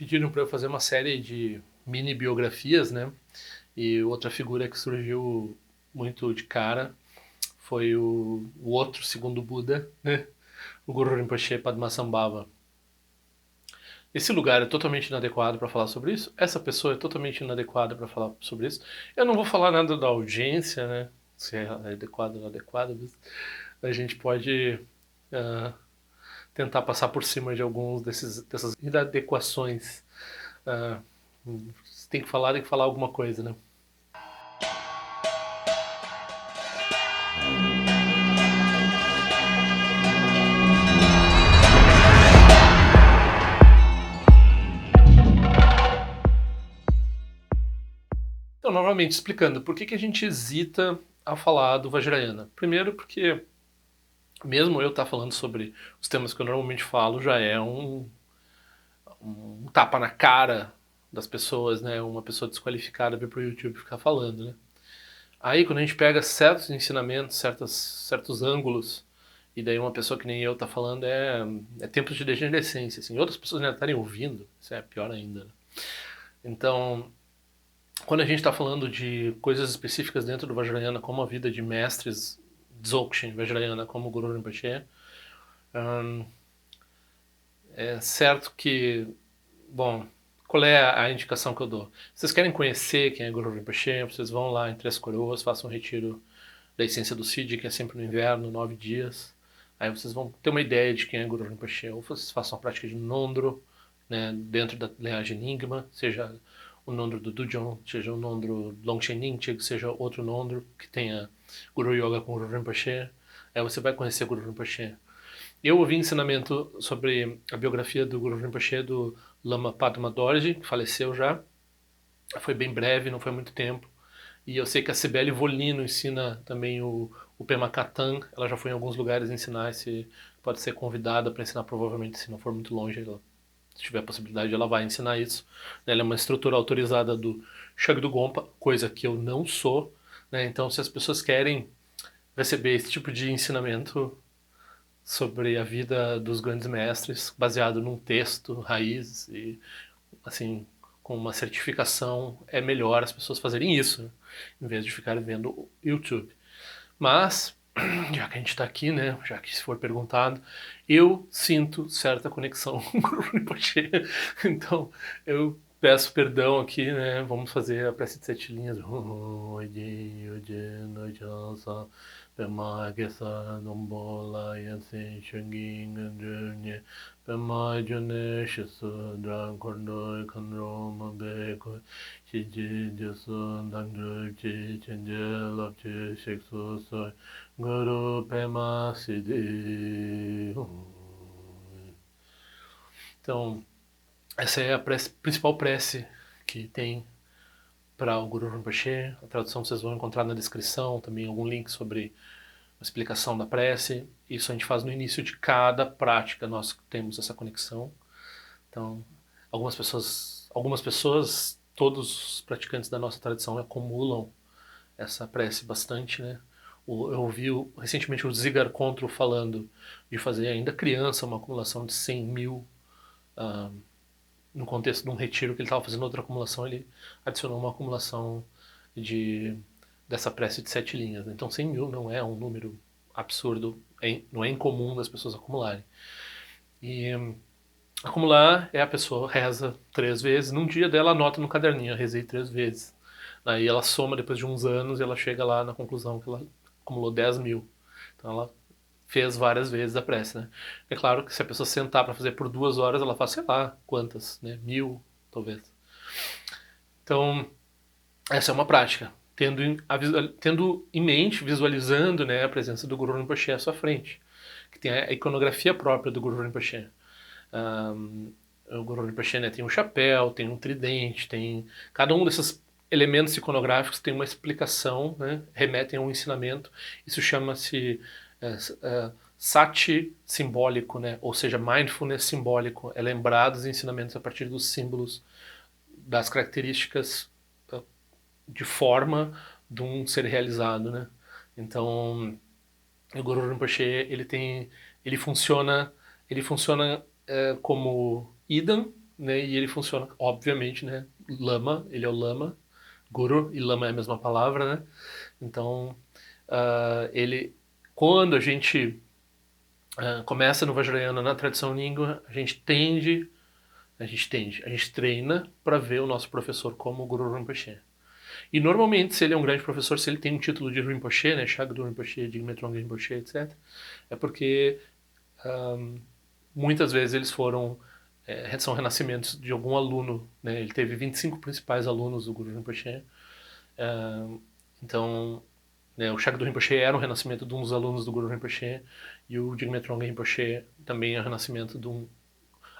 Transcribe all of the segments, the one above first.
pediram para eu fazer uma série de mini biografias, né? E outra figura que surgiu muito de cara foi o outro segundo Buda, né? O Guru Rinpoche Padmasambhava. Esse lugar é totalmente inadequado para falar sobre isso. Essa pessoa é totalmente inadequada para falar sobre isso. Eu não vou falar nada da audiência, né? Se é adequado ou não adequado, mas a gente pode ah, tentar passar por cima de alguns dessas inadequações. Ah, se tem que falar alguma coisa, né? Então, novamente, explicando por que a gente hesita a falar do Vajrayana. Primeiro, porque mesmo eu estar falando sobre os temas que eu normalmente falo, já é um tapa na cara das pessoas, né? Uma pessoa desqualificada vir pro YouTube ficar falando, né? Aí, quando a gente pega certos ensinamentos, certos ângulos, e daí uma pessoa que nem eu tá falando, é tempo de degenerescência, assim. Outras pessoas ainda estarem ouvindo, isso é pior ainda, né? Então, quando a gente está falando de coisas específicas dentro do Vajrayana, como a vida de mestres Dzogchen Vajrayana, como o Guru Rinpoche, hum, é certo que, bom, qual é a indicação que eu dou? Vocês querem conhecer quem é Guru Rinpoche? Vocês vão lá em Três Coroas, façam um retiro da essência do Cid, que é sempre no inverno, 9 dias. Aí vocês vão ter uma ideia de quem é Guru Rinpoche. Ou vocês façam a prática de Nondro, né, dentro da linhagem Nyingma, seja o Nondro do Dudjom, seja o Nondro Longchen Nyingchig, seja outro Nondro que tenha Guru Yoga com Guru Rinpoche. Aí você vai conhecer Guru Rinpoche. Eu ouvi ensinamento sobre a biografia do Guru Rinpoche do Lama Padma Dorje, que faleceu já. Foi bem breve, não foi muito tempo. E eu sei que a Cibele Volino ensina também o Pema Katan. Ela já foi em alguns lugares ensinar, se pode ser convidada para ensinar, provavelmente, se não for muito longe, se tiver a possibilidade, ela vai ensinar isso. Ela é uma instrutora autorizada do Shagdu Gompa, coisa que eu não sou. Né? Então, se as pessoas querem receber esse tipo de ensinamento sobre a vida dos grandes mestres, baseado num texto raiz e assim com uma certificação, é melhor as pessoas fazerem isso, né? Em vez de ficar vendo o YouTube. Mas, já que a gente está aqui, né, já que se for perguntado, eu sinto certa conexão com o Guru Rinpoche. Então, eu peço perdão aqui, né, vamos fazer a prece de 7 linhas. Pemagesa nombola yansin shungin gandrunye Pemajune shisu dran kondoi kanro mabeko Shiji jisu dangdru chi chenje lapchi shiksu soy Guru Pema Siddhi. Então, essa é a principal prece que tem para o Guru Rinpoche. A tradução vocês vão encontrar na descrição, também algum link sobre a explicação da prece. Isso a gente faz no início de cada prática, nós temos essa conexão. Então, algumas pessoas, todos os praticantes da nossa tradição acumulam essa prece bastante, né? Eu ouvi recentemente o Zigar Contro falando de fazer ainda criança uma acumulação de 100 mil. Uh, no contexto de um retiro que ele estava fazendo outra acumulação, ele adicionou uma acumulação de dessa prece de 7 linhas. Né? Então 100 mil não é um número absurdo, não é incomum das pessoas acumularem. E acumular é a pessoa reza 3 vezes, num dia dela anota no caderninho, eu rezei 3 vezes. Aí ela soma depois de uns anos e ela chega lá na conclusão que ela acumulou 10 mil. Então ela fez várias vezes a prece, né? É claro que se a pessoa sentar para fazer por 2 horas, ela faz, sei lá, quantas, né? 1000, talvez. Então, essa é uma prática. Tendo em mente, visualizando, né, a presença do Guru Rinpoche à sua frente. Que tem a iconografia própria do Guru Rinpoche. O Guru Rinpoche, né, tem um chapéu, tem um tridente, tem... Cada um desses elementos iconográficos tem uma explicação, né, remetem a um ensinamento. Isso chama-se sati simbólico, né, ou seja, mindfulness simbólico. É lembrar dos ensinamentos a partir dos símbolos, das características de forma de um ser realizado, né. Então, o Guru Rinpoche, ele funciona como Idan, né, e ele funciona, obviamente, né, Lama, ele é o Lama, Guru e Lama é a mesma palavra, né? Então, ele, quando a gente começa no Vajrayana na tradição língua, a gente treina para ver o nosso professor como o Guru Rinpoche. E normalmente, se ele é um grande professor, se ele tem um título de Rinpoche, né, Shagdu Rinpoche, Jigme Trungpa Rinpoche, etc., é porque muitas vezes eles são renascimentos de algum aluno, né? Ele teve 25 principais alunos do Guru Rinpoche. Então, né, o Shagdu Rinpoche era um renascimento de um dos alunos do Guru Rinpoche e o Jigme Trungpa Rinpoche também é um renascimento de um...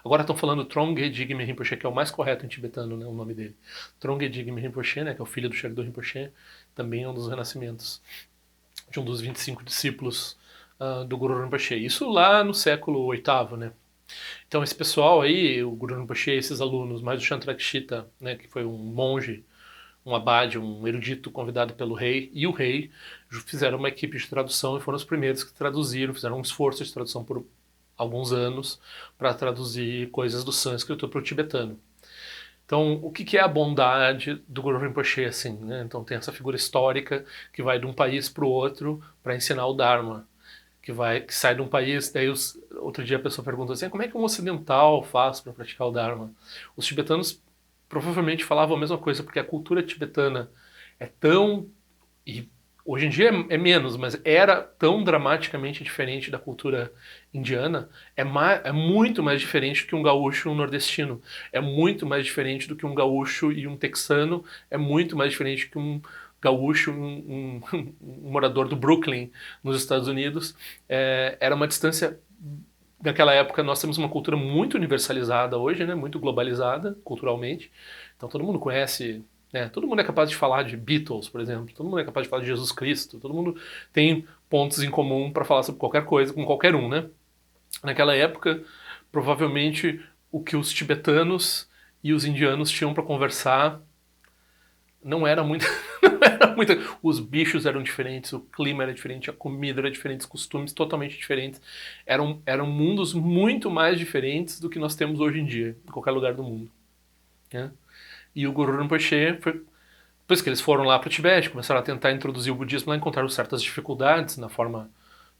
Agora estão falando Trongye Jigme Rinpoche, que é o mais correto em tibetano, né, o nome dele. Trongye Jigme Rinpoche, né, que é o filho do Shagdu Rinpoche, também é um dos renascimentos de um dos 25 discípulos do Guru Rinpoche. Isso lá no século VIII, né? Então esse pessoal aí, o Guru Rinpoche, esses alunos, mais o Shantrakshita, né, que foi um monge, um abade, um erudito convidado pelo rei, e o rei fizeram uma equipe de tradução e foram os primeiros que traduziram, fizeram um esforço de tradução por alguns anos para traduzir coisas do sânscrito para o tibetano. Então, o que é a bondade do Guru Rinpoche, assim, né? Então tem essa figura histórica que vai de um país para o outro para ensinar o Dharma, que sai de um país, daí outro dia a pessoa pergunta assim, como é que um ocidental faz para praticar o Dharma? Os tibetanos provavelmente falavam a mesma coisa, porque a cultura tibetana é tão, e hoje em dia é menos, mas era tão dramaticamente diferente da cultura indiana, é muito mais diferente do que um gaúcho e um nordestino, é muito mais diferente do que um gaúcho e um texano, é muito mais diferente que um gaúcho, um morador do Brooklyn, nos Estados Unidos. Era uma distância. Naquela época nós temos uma cultura muito universalizada hoje, né, muito globalizada culturalmente. Então todo mundo conhece, né, todo mundo é capaz de falar de Beatles, por exemplo, todo mundo é capaz de falar de Jesus Cristo, todo mundo tem pontos em comum para falar sobre qualquer coisa com qualquer um, né? Naquela época, provavelmente o que os tibetanos e os indianos tinham para conversar não era muito, não era muito. Os bichos eram diferentes, o clima era diferente, a comida era diferente, os costumes totalmente diferentes. Eram mundos muito mais diferentes do que nós temos hoje em dia, em qualquer lugar do mundo. Né? E o Guru Rinpoche foi. Depois que eles foram lá para o Tibete, começaram a tentar introduzir o budismo lá, encontraram certas dificuldades na forma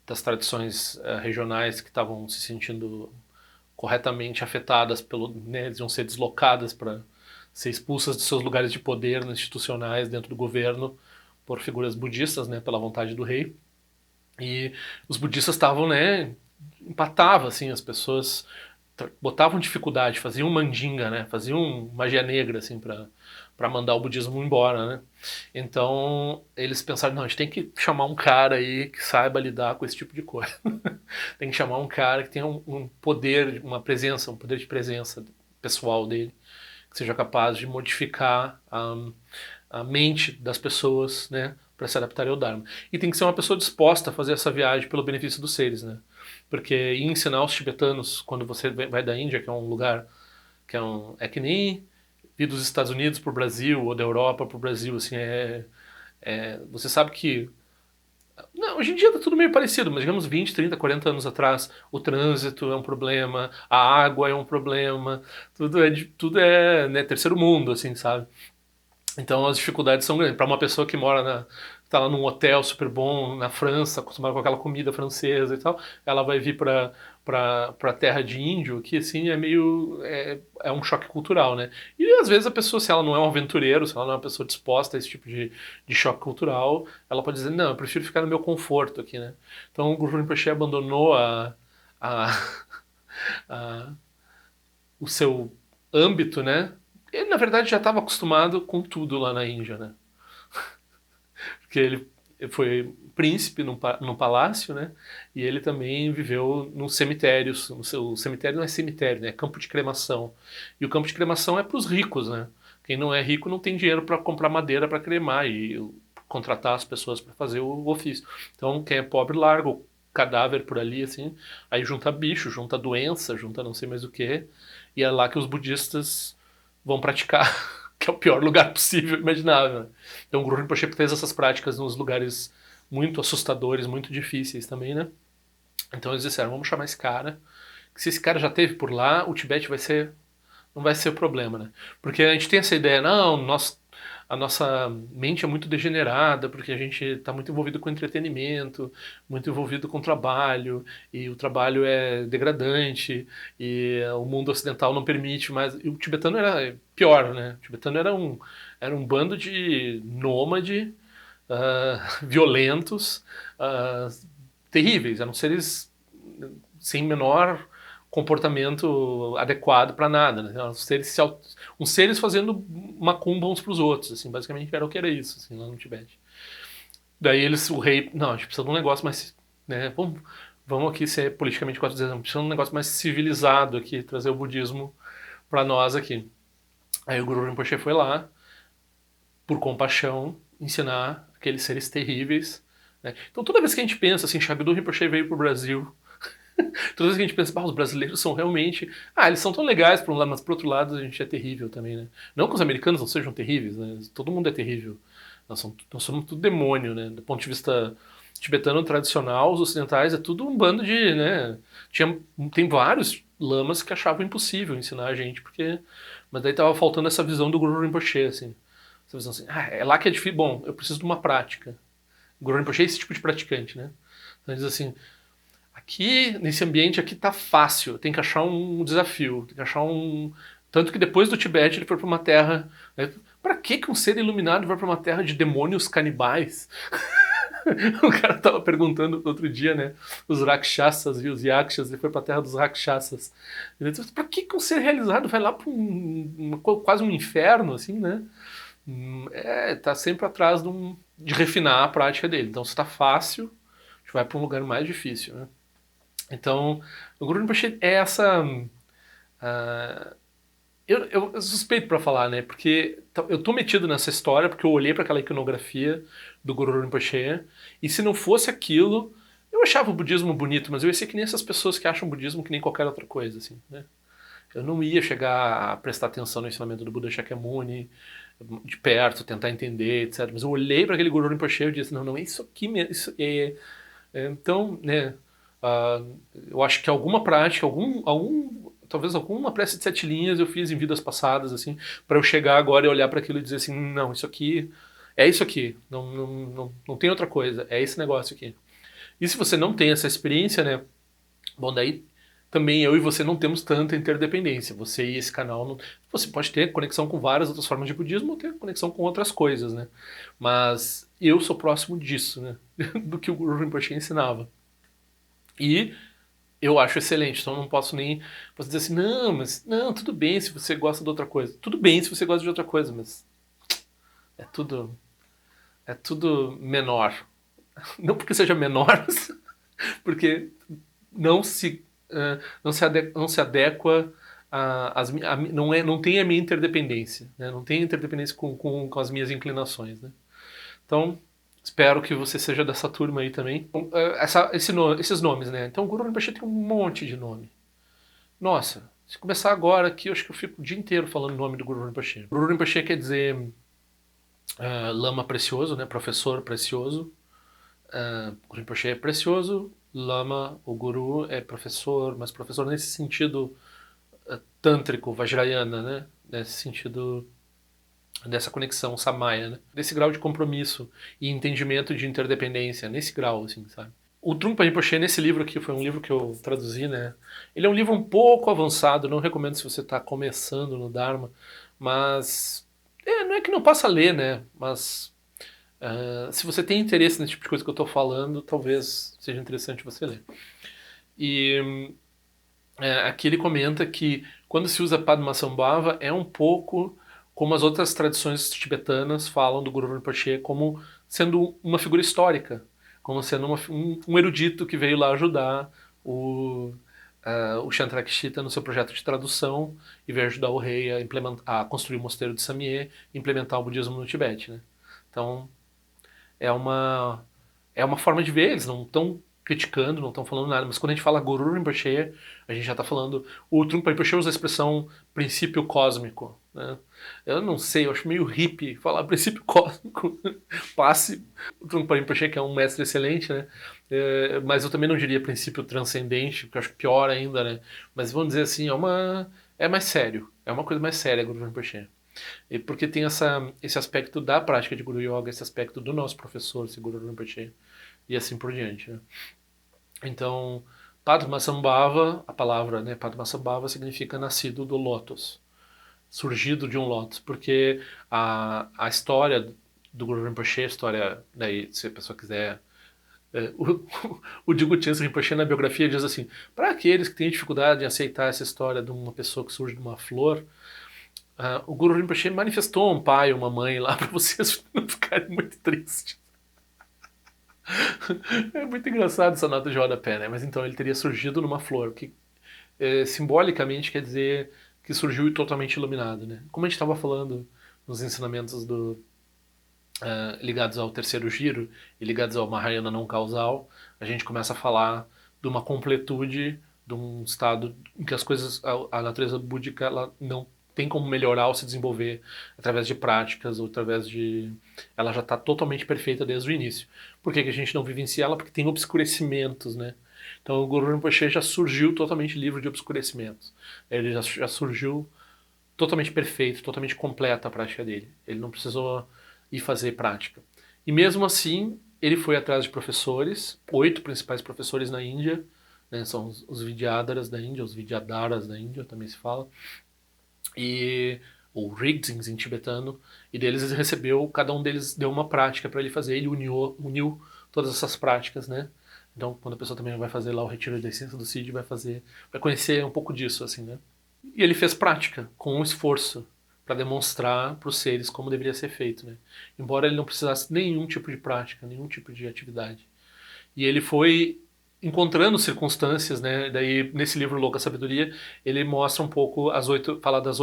das tradições regionais que estavam se sentindo corretamente afetadas né, eles iam ser deslocadas para ser expulsas de seus lugares de poder institucionais dentro do governo por figuras budistas, né, pela vontade do rei. E os budistas estavam, né, empatavam assim, as pessoas botavam dificuldade, faziam mandinga, né, faziam magia negra assim para mandar o budismo embora, né? Então eles pensaram, não, a gente tem que chamar um cara aí que saiba lidar com esse tipo de coisa. Tem que chamar um cara que tenha um poder, uma presença, um poder de presença pessoal dele, que seja capaz de modificar a mente das pessoas, né, para se adaptarem ao Dharma. E tem que ser uma pessoa disposta a fazer essa viagem pelo benefício dos seres, né? Porque ensinar os tibetanos, quando você vai da Índia, que é um lugar é que nem ir dos Estados Unidos para o Brasil ou da Europa para o Brasil, assim, você sabe que não, hoje em dia tá tudo meio parecido, mas digamos 20, 30, 40 anos atrás, o trânsito é um problema, a água é um problema, tudo é né, terceiro mundo, assim, sabe? Então as dificuldades são grandes. Para uma pessoa que tá lá num hotel super bom na França, acostumada com aquela comida francesa e tal, ela vai vir para terra de índio, que assim é um choque cultural, né? E às vezes a pessoa, se ela não é um aventureiro, se ela não é uma pessoa disposta a esse tipo de choque cultural, ela pode dizer, não, eu prefiro ficar no meu conforto aqui, né? Então o Guru Rinpoche abandonou a, a, o seu âmbito, né? Ele, na verdade, já estava acostumado com tudo lá na Índia, né? Porque ele foi príncipe num palácio, né? E ele também viveu num cemitério. O cemitério não é cemitério, né? É campo de cremação. E o campo de cremação é para os ricos, né? Quem não é rico não tem dinheiro para comprar madeira para cremar e contratar as pessoas para fazer o ofício. Então, quem é pobre larga o cadáver por ali, assim. Aí junta bicho, junta doença, junta não sei mais o que. E é lá que os budistas vão praticar, que é o pior lugar possível, imaginável. Então o Guru Rinpoche fez essas práticas nos lugares muito assustadores, muito difíceis também, né? Então eles disseram, vamos chamar esse cara, que se esse cara já teve por lá, o Tibete vai ser não vai ser o problema, né? Porque a gente tem essa ideia, não, a nossa mente é muito degenerada, porque a gente está muito envolvido com entretenimento, muito envolvido com trabalho, e o trabalho é degradante, e o mundo ocidental não permite mais. E o tibetano era pior, né? O tibetano era um bando de nômade, violentos, ah, terríveis, eram seres sem menor comportamento adequado para nada, né? Uns seres fazendo macumba uns para os outros, assim, basicamente era o que era isso, assim, lá no Tibete. Daí o rei, não, a gente precisa de um negócio mais, né, vamos aqui ser politicamente correto, dizer, precisa de um negócio mais civilizado aqui, trazer o budismo para nós aqui. Aí o Guru Rinpoche foi lá, por compaixão, ensinar aqueles seres terríveis, né? Então toda vez que a gente pensa assim, Shagdu Rinpoche veio pro Brasil, toda vez que a gente pensa, os brasileiros são realmente. Ah, eles são tão legais por um lado, mas por outro lado a gente é terrível também, né? Não que os americanos não sejam terríveis, né? Todo mundo é terrível. Nós somos tudo demônio, né? Do ponto de vista tibetano tradicional, os ocidentais é tudo um bando de, né? Tem vários lamas que achavam impossível ensinar a gente, porque. Mas daí tava faltando essa visão do Guru Rinpoche, assim. Essa visão assim, é lá que é difícil. Bom, eu preciso de uma prática. O Guru Rinpoche é esse tipo de praticante, né? Então ele diz assim, aqui, nesse ambiente aqui tá fácil, tem que achar um desafio, tem que achar um... Tanto que depois do Tibete ele foi para uma terra... Né? Pra que um ser iluminado vai para uma terra de demônios canibais? O cara tava perguntando outro dia, né? Os Rakshasas e os Yakshas, ele foi pra terra dos Rakshasas. Ele disse, pra que um ser realizado vai lá pra quase um inferno, assim, né? Tá sempre atrás de refinar a prática dele. Então se tá fácil, a gente vai pra um lugar mais difícil, né? Então, o Guru Rinpoche é essa. Uh, eu suspeito pra falar, né? Porque eu tô metido nessa história porque eu olhei para aquela iconografia do Guru Rinpoche e se não fosse aquilo, eu achava o budismo bonito, mas eu ia ser que nem essas pessoas que acham o budismo que nem qualquer outra coisa, assim, né? Eu não ia chegar a prestar atenção no ensinamento do Buda Shakyamuni de perto, tentar entender, etc. Mas eu olhei para aquele Guru Rinpoche e disse, não, não é isso aqui mesmo, isso então, né? Eu acho que alguma prática, talvez alguma prece de 7 linhas eu fiz em vidas passadas, assim, para eu chegar agora e olhar para aquilo e dizer assim, não, isso aqui, não tem outra coisa, é esse negócio aqui. E se você não tem essa experiência, né, bom, daí também eu e você não temos tanta interdependência. Você e esse canal, você pode ter conexão com várias outras formas de budismo ou ter conexão com outras coisas, né? Mas eu sou próximo disso, né? Do que o Guru Rinpoche ensinava. E eu acho excelente, então não posso nem posso dizer assim, não, mas não, tudo bem se você gosta de outra coisa. Tudo bem se você gosta de outra coisa, mas é tudo é tudo menor. Não porque seja menor, porque não se não se adequa não tem a minha interdependência, né? Não tem interdependência com as minhas inclinações, né? Então espero que você seja dessa turma aí também. Esses nomes, né? Então o Guru Rinpoche tem um monte de nome. Nossa, se começar agora aqui, eu acho que eu fico o dia inteiro falando o nome do Guru Rinpoche. Guru Rinpoche quer dizer lama precioso, né? Professor precioso. O Rinpoche é precioso, Lama, o Guru é professor, mas professor nesse sentido tântrico, vajrayana, né? Nesse sentido dessa conexão samaya, né? Desse grau de compromisso e entendimento de interdependência, nesse grau, assim, sabe? O Trungpa Rinpoche, nesse livro aqui, foi um livro que eu traduzi, né? Ele é um livro um pouco avançado, não recomendo se você está começando no Dharma, mas não é que não possa ler, né? Mas se você tem interesse nesse tipo de coisa que eu estou falando, talvez seja interessante você ler. E aqui ele comenta que quando se usa Padmasambhava é um pouco como as outras tradições tibetanas falam do Guru Rinpoche como sendo uma figura histórica, como sendo um erudito que veio lá ajudar o Shantarakshita no seu projeto de tradução e veio ajudar o rei a construir o mosteiro de Samye e implementar o budismo no Tibete, né? Então é uma forma de ver, eles não estão criticando, não estão falando nada, mas quando a gente fala Guru Rinpoche, a gente já está falando... O Trungpa Rinpoche usa a expressão princípio cósmico, né? Eu não sei, eu acho meio hippie falar princípio cósmico. Passe o Trungpa Rinpoche, que é um mestre excelente, né? Mas eu também não diria princípio transcendente, porque eu acho pior ainda, né? Mas vamos dizer assim, é mais sério, é uma coisa mais séria Guru Rinpoche. E porque tem esse aspecto da prática de Guru Yoga, esse aspecto do nosso professor, esse Guru Rinpoche, e assim por diante, né? Então, Padmasambhava, a palavra, né, Padmasambhava significa nascido do lótus, surgido de um lótus, porque a história do Guru Rinpoche, a história, daí, se a pessoa quiser, o Dilgo Chensa Rinpoche na biografia diz assim, para aqueles que têm dificuldade em aceitar essa história de uma pessoa que surge de uma flor, o Guru Rinpoche manifestou um pai, uma mãe lá para vocês não ficarem muito tristes. É muito engraçado essa nota de rodapé, né? Mas então ele teria surgido numa flor, que simbolicamente quer dizer que surgiu totalmente iluminado, né? Como a gente estava falando nos ensinamentos ligados ao terceiro giro e ligados ao Mahayana não causal, a gente começa a falar de uma completude, de um estado em que as coisas, a natureza búdica, ela não tem como melhorar ou se desenvolver através de práticas ou através de... Ela já está totalmente perfeita desde o início. Por que a gente não vivencia ela? Porque tem obscurecimentos, né? Então o Guru Rinpoche já surgiu totalmente livre de obscurecimentos. Ele já surgiu totalmente perfeito, totalmente completa a prática dele. Ele não precisou ir fazer prática. E mesmo assim, ele foi atrás de professores, 8 principais professores na Índia, né, são os Vidyadharas da Índia, os Vidyadharas da Índia também se fala, e ou Rigdzins em tibetano, e deles ele recebeu, cada um deles deu uma prática para ele fazer, ele uniu todas essas práticas, né? Então, quando a pessoa também vai fazer lá o retiro da essência do Cid, vai conhecer um pouco disso, assim, né? E ele fez prática, com um esforço, para demonstrar para os seres como deveria ser feito, né? Embora ele não precisasse nenhum tipo de prática, nenhum tipo de atividade. E ele foi encontrando circunstâncias, né? Daí nesse livro Louca Sabedoria ele mostra um pouco fala os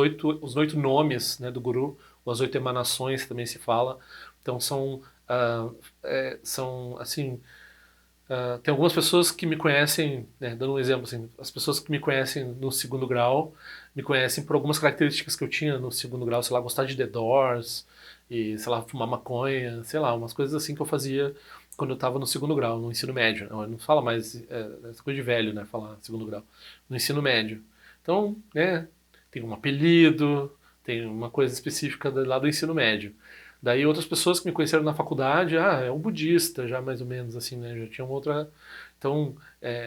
8 nomes, né, do Guru, ou as 8 emanações também se fala. Então são assim, tem algumas pessoas que me conhecem, né, dando um exemplo assim, as pessoas que me conhecem no segundo grau me conhecem por algumas características que eu tinha no segundo grau, sei lá, gostar de The Doors e, sei lá, fumar maconha, sei lá, umas coisas assim que eu fazia quando eu estava no segundo grau, no ensino médio. Não fala mais, essa coisa de velho, né, falar segundo grau, no ensino médio. Então, né, tem um apelido, tem uma coisa específica lá do ensino médio. Daí outras pessoas que me conheceram na faculdade, é um budista, já mais ou menos assim, né? Já tinha uma outra. Então,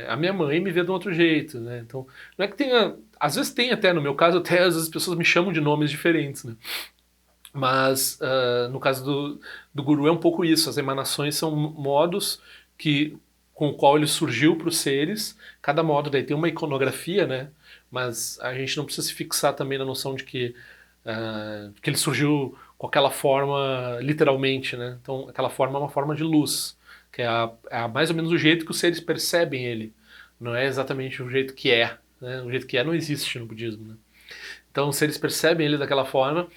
a minha mãe me vê de um outro jeito, né? Então, não é que tenha. Às vezes tem até, no meu caso, até às vezes as pessoas me chamam de nomes diferentes, né? Mas no caso do Guru é um pouco isso. As emanações são modos com o qual ele surgiu para os seres. Cada modo daí tem uma iconografia, né? Mas a gente não precisa se fixar também na noção de que ele surgiu com aquela forma literalmente, né? Então aquela forma é uma forma de luz, que é mais ou menos o jeito que os seres percebem ele. Não é exatamente o jeito que é, né? O jeito que é não existe no budismo, né? Então os seres percebem ele daquela forma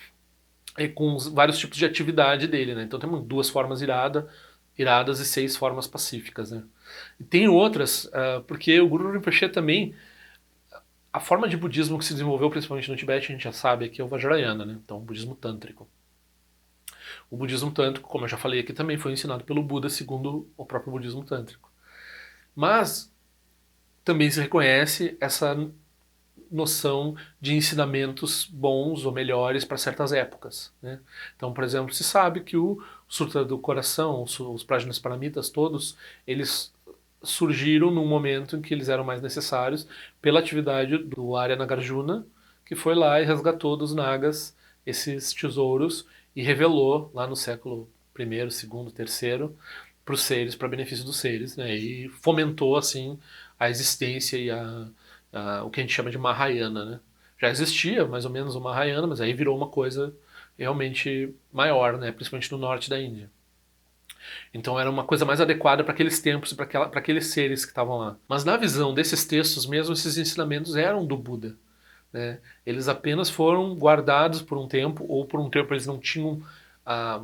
e com vários tipos de atividade dele, né? Então temos 2 formas iradas e 6 formas pacíficas, né? E tem outras, porque o Guru Rinpoche também, a forma de budismo que se desenvolveu principalmente no Tibete, a gente já sabe que é o Vajrayana, né? Então o budismo tântrico. O budismo tântrico, como eu já falei aqui, também foi ensinado pelo Buda segundo o próprio budismo tântrico. Mas também se reconhece essa noção de ensinamentos bons ou melhores para certas épocas, né? Então, por exemplo, se sabe que o Sutra do Coração, os Prajnas Paramitas todos, eles surgiram num momento em que eles eram mais necessários pela atividade do Arya Nagarjuna, que foi lá e resgatou dos Nagas esses tesouros e revelou lá no século I, segundo, terceiro para os seres, para benefício dos seres, né? E fomentou assim a existência e o que a gente chama de Mahayana, né? Já existia mais ou menos o Mahayana, mas aí virou uma coisa realmente maior, né? Principalmente no norte da Índia. Então era uma coisa mais adequada para aqueles tempos e para aqueles seres que estavam lá. Mas na visão desses textos mesmo, esses ensinamentos eram do Buda, né? Eles apenas foram guardados por um tempo, ou por um tempo eles não tinham a,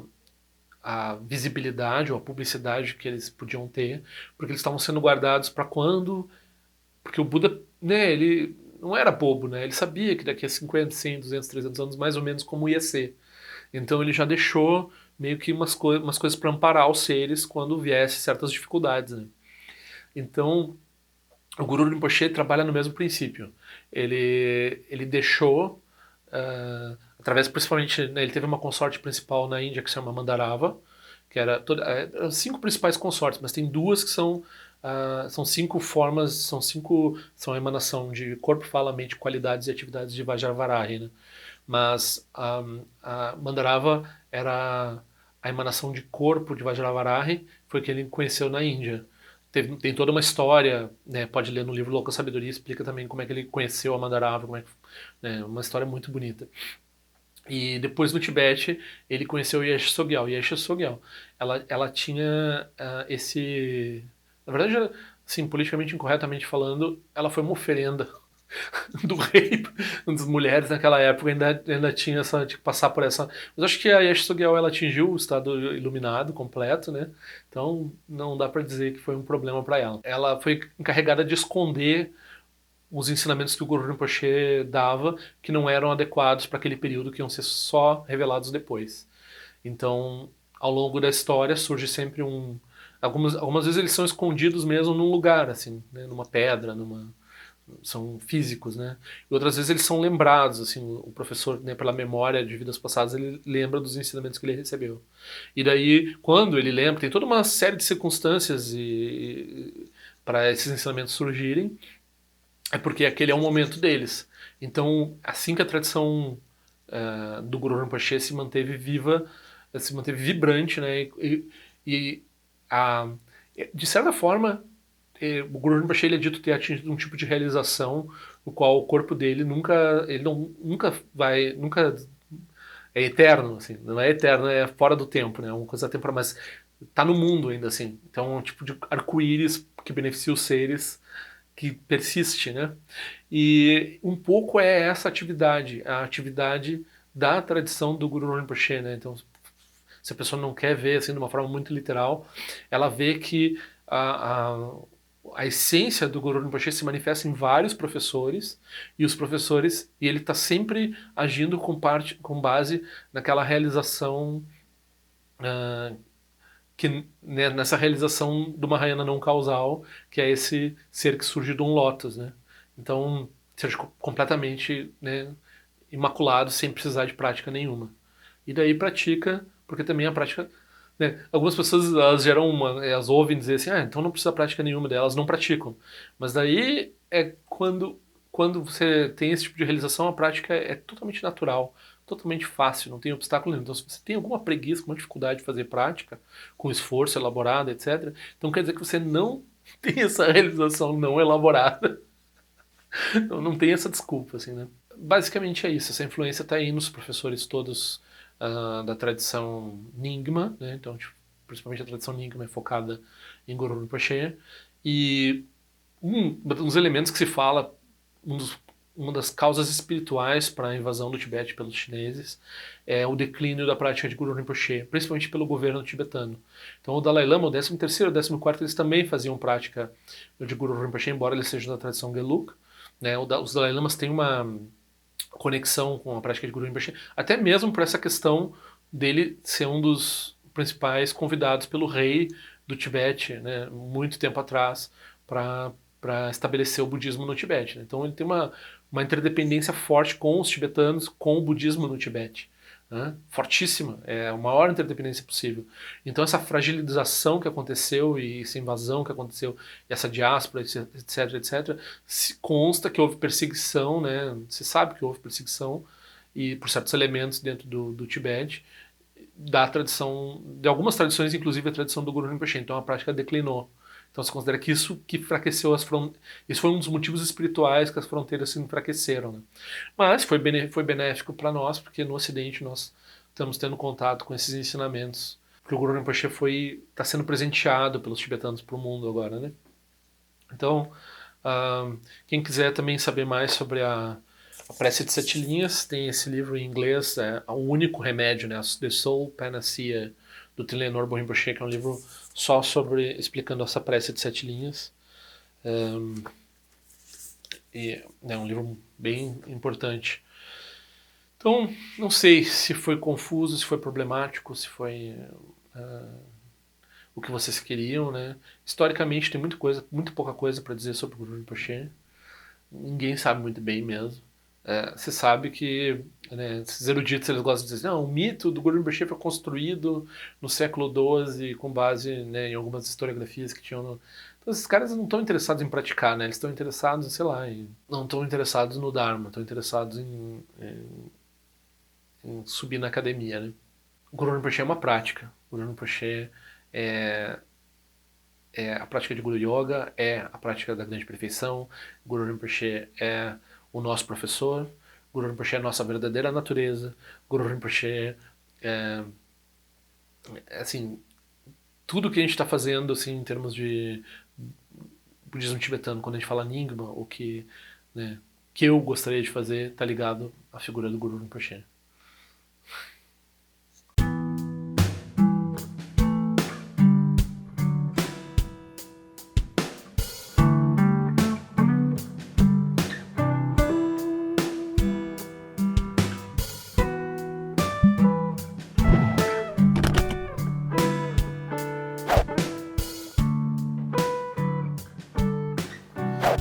a visibilidade ou a publicidade que eles podiam ter, porque eles estavam sendo guardados para quando... Porque o Buda, né, ele não era bobo, né? Ele sabia que daqui a 50, 100, 200, 300 anos mais ou menos como ia ser. Então ele já deixou meio que umas coisas para amparar os seres quando viesse certas dificuldades, né? Então O Guru Rinpoche trabalha no mesmo princípio. Ele deixou, através principalmente, né, ele teve uma consorte principal na Índia que se chama Mandarava, que eram 5 principais consortes, mas tem duas que são 5 formas, são a emanação de corpo, fala, mente, qualidades e atividades de Vajravarahi, né? Mas a Mandarava era a emanação de corpo de Vajravarahi, foi que ele conheceu na Índia. Tem toda uma história, né, pode ler no livro Louca Sabedoria, explica também como é que ele conheceu a Mandarava, né, uma história muito bonita. E depois no Tibete ele conheceu Yeshe Sogyal. Yeshe Sogyal, ela tinha na verdade, assim, politicamente incorretamente falando, ela foi uma oferenda do rei, das mulheres naquela época ainda tinha tinha que passar por essa. Mas acho que a Yeshe Sogyal ela atingiu o estado iluminado completo, né? Então não dá para dizer que foi um problema para ela. Ela foi encarregada de esconder os ensinamentos que o Guru Rinpoche dava que não eram adequados para aquele período, que iam ser só revelados depois. Então, ao longo da história surge sempre algumas vezes eles são escondidos mesmo num lugar, assim, né? Numa pedra, são físicos, né? E outras vezes eles são lembrados, assim, o professor, né, pela memória de vidas passadas, ele lembra dos ensinamentos que ele recebeu. E daí, quando ele lembra, tem toda uma série de circunstâncias para esses ensinamentos surgirem, é porque aquele é o momento deles. Então, assim que a tradição do Guru Rinpoche se manteve viva, se manteve vibrante, né? E a, de certa forma, o Guru Rinpoche ele é dito ter atingido um tipo de realização no qual o corpo dele nunca vai, nunca é eterno, assim, não é eterno, é fora do tempo, né? É uma coisa temporal, mas está no mundo ainda assim. Então, é um tipo de arco-íris que beneficia os seres, que persiste, né? E um pouco é essa atividade, a atividade da tradição do Guru Rinpoche, né? Então, se a pessoa não quer ver assim de uma forma muito literal, ela vê que a essência do Guru Rinpoche se manifesta em vários professores, e os professores, e ele está sempre agindo com base naquela realização, ah, né, nessa realização do Mahayana não causal, que é esse ser que surge de um lótus, né? Então, seja completamente, né, imaculado, sem precisar de prática nenhuma. E daí pratica, porque também a prática, né, algumas pessoas elas geram elas ouvem dizer assim, então não precisa prática nenhuma delas, não praticam. Mas daí é quando você tem esse tipo de realização, a prática é totalmente natural, totalmente fácil, não tem obstáculo nenhum. Então, se você tem alguma preguiça, alguma dificuldade de fazer prática, com esforço elaborado, etc., então quer dizer que você não tem essa realização não elaborada. Então não tem essa desculpa, assim, né? Basicamente é isso. Essa influência está aí nos professores todos da tradição Nyingma, né? Então, tipo, principalmente a tradição Nyingma é focada em Guru Rinpoche. E dos elementos que se fala, uma das causas espirituais para a invasão do Tibete pelos chineses é o declínio da prática de Guru Rinpoche, principalmente pelo governo tibetano. Então o Dalai Lama, o 13º e o 14º, eles também faziam prática de Guru Rinpoche, embora eles sejam da tradição Gelug, né? Os Dalai Lamas têm uma conexão com a prática de Guru Rinpoche, até mesmo por essa questão dele ser um dos principais convidados pelo rei do Tibete, né, muito tempo atrás, para estabelecer o budismo no Tibete. Né? Então ele tem uma interdependência forte com os tibetanos, com o budismo no Tibete. Né? Fortíssima, é a maior interdependência possível. Então essa fragilização que aconteceu e essa invasão que aconteceu, essa diáspora, etc, etc, se consta que houve perseguição, né? Se sabe que houve perseguição e por certos elementos dentro do Tibete, da tradição, de algumas tradições, inclusive a tradição do Guru Rinpoche. Então a prática declinou. Então se considera que isso que enfraqueceu as fronteiras. Isso foi um dos motivos espirituais que as fronteiras se enfraqueceram. Né? Mas foi benéfico para nós, porque no Ocidente nós estamos tendo contato com esses ensinamentos. Porque o Guru Rinpoche está sendo presenteado pelos tibetanos para o mundo agora. Né? Então, quem quiser também saber mais sobre a Prece de Sete Linhas, tem esse livro em inglês, O Único Remédio, né? The Soul Panacea, do Tilenor Rinpoche, que é um livro só sobre explicando essa prece de 7 linhas. E é um livro bem importante. Então, não sei se foi confuso, se foi problemático, se foi o que vocês queriam, né? Historicamente tem muita coisa, muito pouca coisa para dizer sobre o Guru Rinpoche. Ninguém sabe muito bem mesmo. Você sabe que, né, esses eruditos eles gostam de dizer, não, o mito do Guru Rinpoche foi construído no século XII com base, né, em algumas historiografias que tinham. Então esses caras não estão interessados em praticar, né? Eles estão interessados, sei lá, não estão interessados no Dharma, estão interessados em subir na academia, né? O Guru Rinpoche é uma prática. O Guru Rinpoche é, é a prática de Guru Yoga, é a prática da grande perfeição. O Guru Rinpoche é o nosso professor. O Guru Rinpoche é a nossa verdadeira natureza. O Guru Rinpoche assim, tudo que a gente está fazendo, assim, em termos de budismo tibetano, quando a gente fala Nyingma, o que, né, que eu gostaria de fazer, tá ligado à figura do Guru Rinpoche.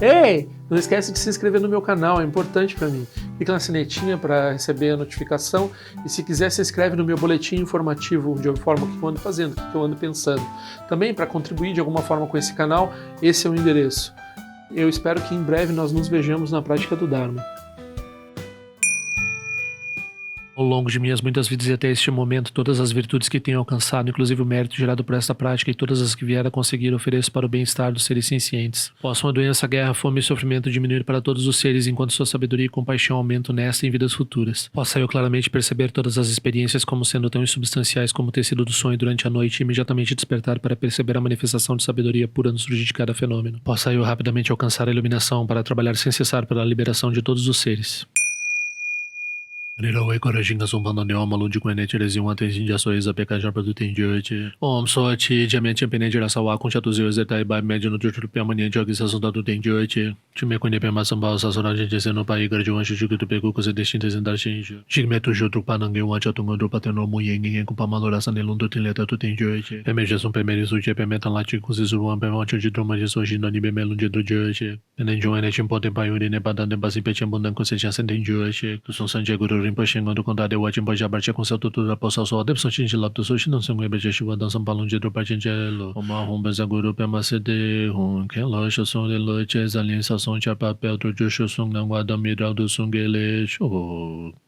Ei, não esquece de se inscrever no meu canal, é importante para mim. Clica na sinetinha para receber a notificação e se quiser se inscreve no meu boletim informativo de forma que eu ando fazendo, o que eu ando pensando. Também para contribuir de alguma forma com esse canal, esse é o endereço. Eu espero que em breve nós nos vejamos na prática do Dharma. Ao longo de minhas muitas vidas e até este momento, todas as virtudes que tenho alcançado, inclusive o mérito gerado por esta prática e todas as que vier a conseguir, ofereço para o bem-estar dos seres sencientes. Possam a doença, a guerra, a fome e o sofrimento diminuir para todos os seres, enquanto sua sabedoria e compaixão aumentam nesta e em vidas futuras. Possa eu claramente perceber todas as experiências como sendo tão insubstanciais como o tecido do sonho durante a noite e imediatamente despertar para perceber a manifestação de sabedoria pura no surgir de cada fenômeno. Possa eu rapidamente alcançar a iluminação para trabalhar sem cessar pela liberação de todos os seres. Nirawe Korajinga Sumpano Neoma Lundi Kwene Cherezi Wante Jinja Soeza Pekajar Produtin Jyoche Om Sochi Jamen Champene Jirasawa Kunchatu Zio Zetai Bai Mediano Jutu Piamani Jogi Sasunda Tutin Jyoche Chime Kwene Pema Sambao Sasura Jese no Pai Garjuan Shujuku Tupeku Kose Destintes Indar Shinju Jigmetu Jutru Panange Wacha Tungondo Pateno Muyeng Kupamalora Sanelundu Tileta Tutin Jyoche Peme Jesum Pemeri Suche Pemetan Lati Kusizuruan Pemancho Jidruma Jesoji Nani Bemelun Jedru Jyoche Enenjoene Chimpote Payuri Nepadan Dembasi Pechambundan Kusejan Senten Jyoche Kusun Sanje Guru Rinpoche do condado eu atim boja bartia com seu tutu da poça só de são tinge lapto so não são beje chuva dan são balão de do partingelo uma rumba za guru pema cd hun que loja são de loja as alianças são de papel do jusho são não guarda miral do sungele show